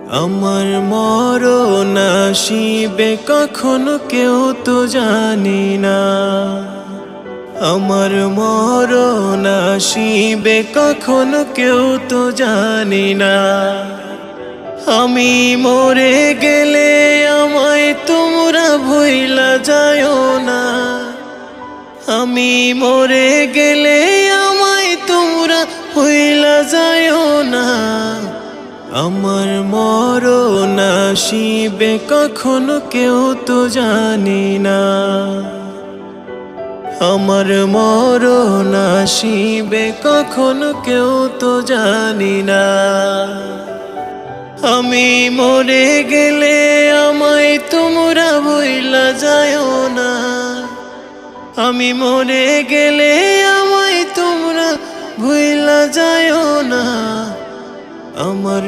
আমার মরণ আসিবে কখনো কেউ তো জানি না। আমার মরণ আসিবে কখনো কেউ তো জানি না। আমি মরে গেলে আমায় তোমরা ভুইলা যায়ও না। আমি মরে গেলে আমায় তোমরা ভুইলা যায়ও না। আমার মরণ আসিবে কখনো কেউ তো জানি না। আমার মরণ আসিবে কখনো কেউ তো জানি না। আমি মরে গেলে আমায় তোমরা ভুইলা যায়ও না। আমি মরে গেলে আমায় তোমরা ভুইলা যায়ও না। আমার